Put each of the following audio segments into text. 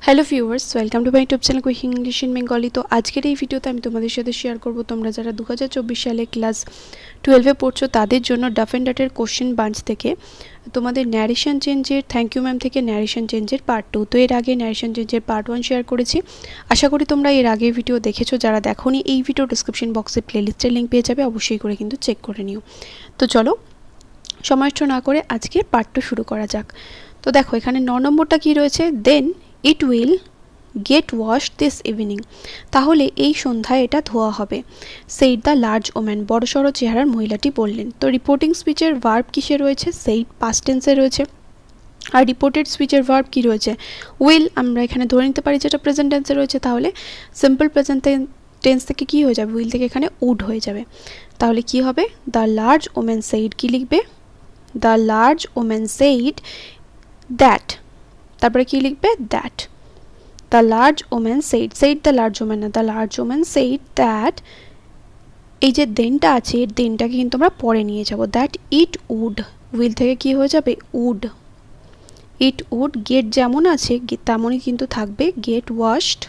Hello viewers, welcome to my YouTube channel quicking English in Bengali. তো আজকের এই ভিডিওতে আমি তোমাদের সাথে শেয়ার করব তোমরা যারা 2024 সালে ক্লাস 12-এ পড়ছো তাদের জন্য ডাফ অ্যান্ড ডাটের কোশ্চেন বাঞ্চ থেকে তোমাদের ন্যারেশন চেঞ্জের থ্যাংক ইউ ম্যাম থেকে ন্যারেশন চেঞ্জের পার্ট 2। তো এর আগে ন্যারেশন চেঞ্জের পার্ট 1 শেয়ার করেছি। আশা করি তোমরা এর আগে ভিডিও দেখেছো। যারা দেখোনি এই ভিডিও ডেসক্রিপশন বক্সে প্লেলিস্টের লিঙ্ক পেয়ে যাবে, অবশ্যই করে কিন্তু চেক করে নিও। তো চলো সময় নষ্ট না করে আজকের পার্ট 2 শুরু করা যাক। তো দেখো এখানে 9 নম্বরটা কি রয়েছে, then it will get wash this evening, তাহলে এই সন্ধ্যায় এটা ধোয়া হবে। সেইড দ্য লার্জ ওম্যান, বড়সড় চেহারার মহিলাটি বললেন। তো রিপোর্টিং স্পিচের ভার্ব কিসে রয়েছে, সেইড পাস্ট টেন্সে রয়েছে। আর রিপোর্টেড স্পিচের ভার্ব কি রয়েছে, উইল। আমরা এখানে ধরে নিতে পারি যেটা প্রেজেন্ট টেন্সে রয়েছে, তাহলে সিম্পল প্রেজেন্ট টেন্স থেকে কি হয়ে যাবে, উইল থেকে এখানে উড হয়ে যাবে। তাহলে কি হবে, দ্য লার্জ ওম্যান সেইড, কি লিখবে, the large woman said that, তারপরে কি লিখবে, that. The large woman said the large woman না, the large woman said that, এই যে দেনটা আছে দেনটাকে কিন্তু আমরা পরে নিয়ে যাব, that it would, will থেকে কি হয়ে যাবে, would, it would get যেমন আছে তেমনই কিন্তু থাকবে, get washed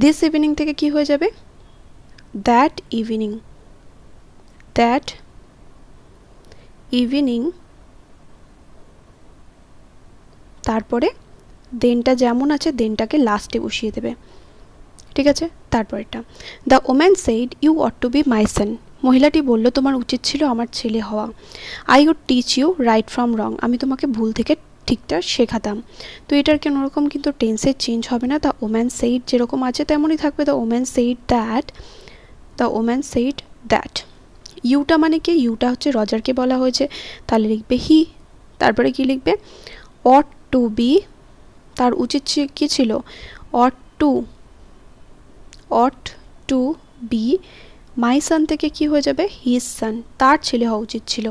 this evening থেকে কি হয়ে যাবে, that evening, that evening। তারপরে দেনটা যেমন আছে দেনটাকে লাস্টে বসিয়ে দেবে, ঠিক আছে। তারপরেরটা, the woman said you ought to be my son, মহিলাটি বলল তোমার উচিত ছিল আমার ছেলে হওয়া। I would teach you right from wrong, আমি তোমাকে ভুল থেকে ঠিকটা শেখাতাম। তো এটার কোনোরকম কিন্তু টেন্সের চেঞ্জ হবে না, দ্য ওম্যান সেইড যেরকম আছে তেমনই থাকবে, the woman said that, the woman said that. ইউটা মানে কি, ইউটা হচ্ছে রজারকে বলা হয়েছে, তাহলে লিখবে হি। তারপরে কি লিখবে, অট টু বি, তার উচিত কি ছিল, অট টু বি মাই সান থেকে কি হয়ে যাবে, হিজ সান, তার ছেলে হওয়া উচিত ছিল,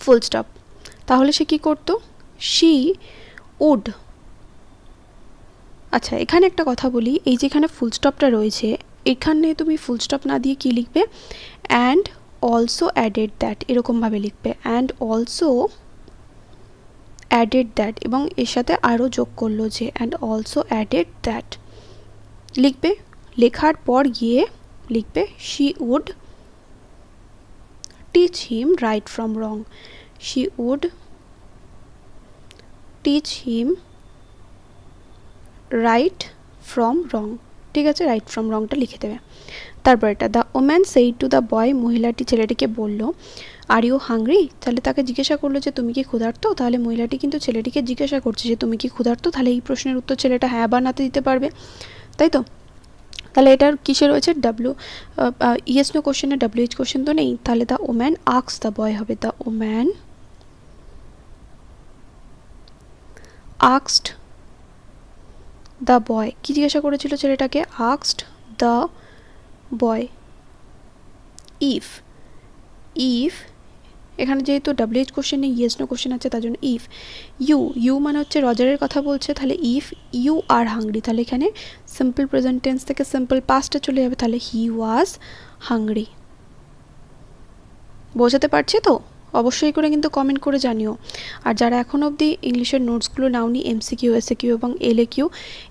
ফুল স্টপ। তাহলে সে কি করতো, শি উড। আচ্ছা এখানে একটা কথা বলি, এই যেখানে ফুল স্টপটা রয়েছে এখানে তুমি ফুল স্টপ না দিয়ে কি লিখবে, অ্যান্ড অলসো অ্যাডেড দ্যাট, এরকমভাবে লিখবে, অ্যান্ড অলসো অ্যাডেড দ্যাট, এবং এর সাথে আরও যোগ করলো যে অ্যান্ড অলসো অ্যাডেড দ্যাট লিখবে। লেখার পর গিয়ে লিখবে she would teach him right from wrong, she would teach him right from wrong, ঠিক আছে, রাইট ফ্রম রংটা লিখে দেবে। তারপর এটা, the woman said to the boy, মহিলাটি ছেলেটিকে বলল আর ইউ হাংরি, তাহলে তাকে জিজ্ঞাসা করলো যে তুমি কি ক্ষুধার্ত। তাহলে মহিলাটি কিন্তু ছেলেটিকে জিজ্ঞাসা করছে যে তুমি কি ক্ষুধার্ত, তাহলে এই প্রশ্নের উত্তর ছেলেটা হ্যাঁ বা নাতে দিতে পারবে, তাই তো। তাহলে এটার কিসে রয়েছে, ইয়েস নো কোশ্চেনে WH কোশ্চেন তো নেই, তাহলে the woman asks the boy হবে, the woman asked the boy, কি জিজ্ঞাসা করেছিল ছেলেটাকে, আস্কড দ্য বয় ইফ, এখানে যেহেতু WH কোশ্চেন নেই ইয়েস নো কোশ্চেন আছে তার জন্য ইফ, ইউ মানে হচ্ছে রজারের কথা বলছে, তাহলে ইফ ইউ আর হাংরি, তাহলে এখানে সিম্পল প্রেজেন্ট টেন্স থেকে সিম্পল পাস্টে চলে যাবে, তাহলে হি ওয়াজ হাংরি। বোঝাতে পারছি তো, অবশ্যই করে কিন্তু কমেন্ট করে জানিও। আর যারা এখনও অবধি ইংলিশের নোটসগুলো নাওনি, MCQ SAQ এবং LAQ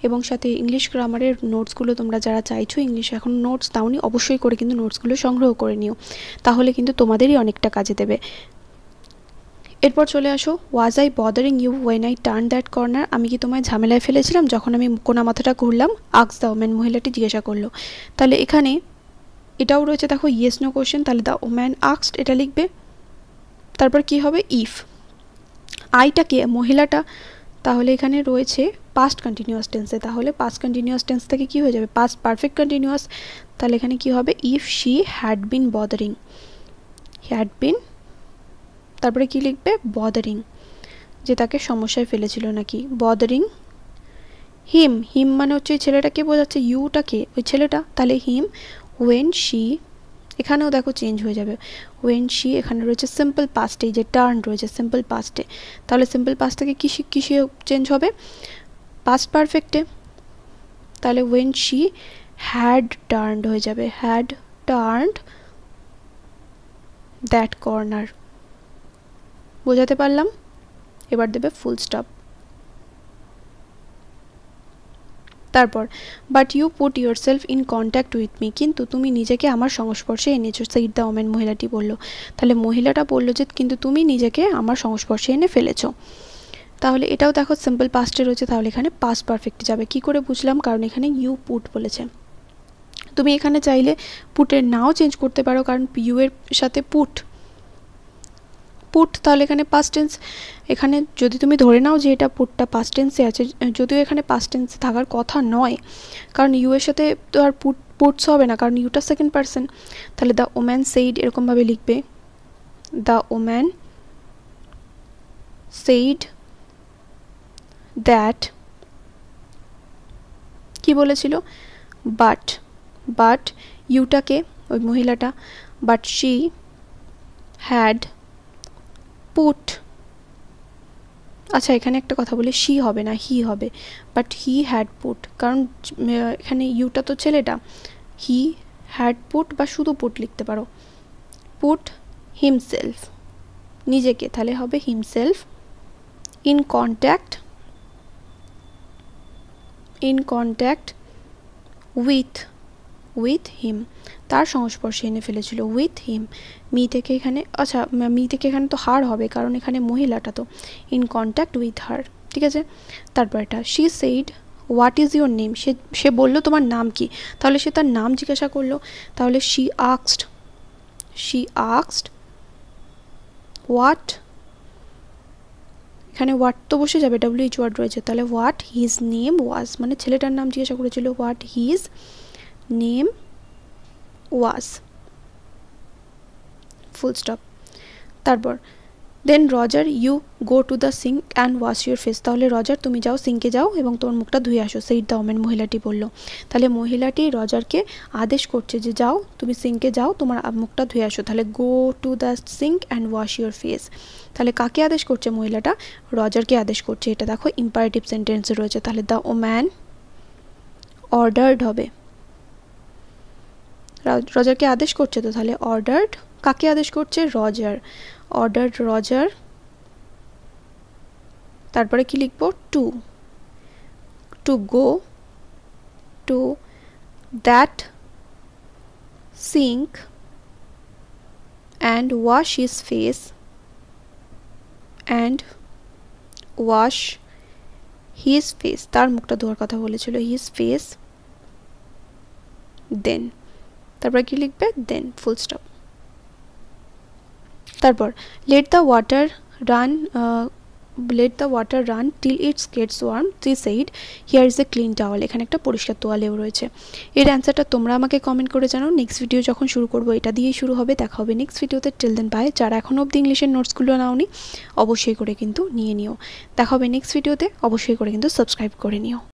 এবং সাথে ইংলিশ গ্রামারের নোটসগুলো তোমরা যারা চাইছো ইংলিশে এখন নোটস দাওনি, অবশ্যই করে কিন্তু নোটসগুলো সংগ্রহ করে নিও, তাহলে কিন্তু তোমাদেরই অনেকটা কাজে দেবে। এরপর চলে আসো, was I bothering you when I turn that corner, আমি কি তোমায় ঝামেলায় ফেলেছিলাম যখন আমি কোনা মাথাটা ঘুরলাম, আস্ক দ্য ওম্যান, মহিলাটি জিজ্ঞাসা করলো। তাহলে এখানে এটাও রয়েছে দেখো ইয়েস নো কোশ্চেন, তাহলে দ্য ওম্যান আস্কড এটা লিখবে। তারপর কি হবে, ইফ আইটাকে মহিলাটা, তাহলে এখানে রয়েছে পাস্ট কন্টিনিউয়াস টেন্সে, তাহলে পাস্ট কন্টিনিউয়াস টেন্স থেকে কি হয়ে যাবে, পাস্ট পারফেক্ট কন্টিনিউয়াস, তাহলে এখানে কি হবে, if she had been bothering, had been, তারপরে কি লিখবে, বদারিং, যে তাকে সমস্যায় ফেলেছিল নাকি, বদারিং হিম মানে হচ্ছে ওই ছেলেটাকে বোঝাচ্ছে, ইউটাকে ওই ছেলেটা, তাহলে হিম ওয়েন শি, এখানেও দেখো চেঞ্জ হয়ে যাবে, ওয়েন শি এখানে রয়েছে সিম্পল পাস্টে, যে টার্ন রয়েছে সিম্পল পাস্টে, তাহলে সিম্পল পাস্ট থেকে কিসে চেঞ্জ হবে, পাস্ট পারফেক্টে, তাহলে ওয়েন শি হ্যাড টার্নড হয়ে যাবে, হ্যাড টার্নড দ্যাট কর্নার। বোঝাতে পারলাম। এবার দেবে ফুল স্টপ। তারপর but you put yourself in contact with me, কিন্তু তুমি নিজেকে আমার সংস্পর্শে এনেছো, সেইড দ্য ওম্যান, মহিলাটি বলল। তাহলে মহিলাটা বলল যে কিন্তু তুমি নিজেকে আমার সংস্পর্শে এনে ফেলেছো। তাহলে এটাও দেখো সিম্পল পাস্টে রয়েছে, তাহলে এখানে পাস্ট পারফেক্টে যাবে। কি করে বুঝলাম? কারণ এখানে ইউ পুট বলেছে। তুমি এখানে চাইলে পুটের নাও চেঞ্জ করতে পারো, কারণ ইউ এর সাথে পুট, তাহলে এখানে পাস্ট টেন্স। এখানে যদি তুমি ধরে নাও যে এটা পুটটা পাস্ট টেন্সে আছে, যদিও এখানে পাস্ট টেন্সে থাকার কথা নয়, কারণ ইউ এর সাথে তো আর পুটস হবে না, কারণ ইউটা সেকেন্ড পারসন। তাহলে দ্য ওম্যান সেইড এরকমভাবে লিখবে, দ্য ওম্যান সেইড দ্যাট, কি বলেছিল? বাট ইউটাকে, ওই মহিলাটা, বাট শি হ্যাড পুট, আচ্ছা এখানে একটা কথা বলি, শি হবে না, হি হবে, বাট হি হ্যাড পুট, কারণ এখানে ইউটা তো ছেলেটা, হি হ্যাড পুট বা শুধু পুট লিখতে পারো, পুট হিমসেলফ, নিজেকে, তাহলে হবে himself in contact with him, তার সংস্পর্শে এনে ফেলেছিল, উইথ হিম। মি থেকে এখানে, আচ্ছা মি থেকে এখানে তো হার হবে, কারণ এখানে মহিলাটা তো, ইন কন্ট্যাক্ট উইথ হার, ঠিক আছে। তারপর এটা she said what is your name, সে বললো তোমার নাম কি, তাহলে সে তার নাম জিজ্ঞাসা করলো, তাহলে শি আস্কড হোয়াট, এখানে হোয়াট তো বসে যাবে, WH ওয়ার্ড রয়েছে, তাহলে হোয়াট হিজ নেম ওয়াজ, মানে ছেলেটার নাম জিজ্ঞাসা করেছিল, what his name was, full stop. তারপর then Roger you go to the sink and wash your face, তাহলে রজার তুমি যাও সিঙ্কে যাও এবং তোমার মুখটা ধুয়ে আসো, সেইড দ্য ওম্যান, মহিলাটি বলল। তাহলে মহিলাটি রজারকে আদেশ করছে যে যাও তুমি সিঙ্কে যাও, তোমার মুখটা ধুয়ে আসো, তাহলে go to the sink and wash your face. তাহলে কাকে আদেশ করছে মহিলাটা? রজারকে আদেশ করছে। এটা দেখো ইম্পারেটিভ সেন্টেন্সে রয়েছে, তাহলে দ্য ওম্যান অর্ডার্ড হবে, রজারকে আদেশ করছে তো, তাহলে অর্ডার্ড, কাকে আদেশ করছে? অর্ডার্ড রজার, তারপরে কি লিখবো? To go to that sink and wash his face, তার মুখটা ধোয়ার কথা বলেছিল, হিজ ফেস, দেন, তারপরে কি লিখবে? Then, full stop. তারপর let the water run till its gets warm, she said here is a clean towel, এখানে একটা পরিষ্কার তোয়ালেও রয়েছে। এর অ্যান্সারটা তোমরা আমাকে কমেন্ট করে জানাও। নেক্সট ভিডিও যখন শুরু করবো এটা দিয়েই শুরু হবে, দেখা হবে নেক্সট ভিডিওতে। Till then bye. যারা এখনও অবধি ইংলিশের নোটসগুলো নাওনি অবশ্যই করে কিন্তু নিয়ে নিও। দেখা হবে নেক্সট ভিডিওতে, অবশ্যই করে কিন্তু সাবস্ক্রাইব করে নিও।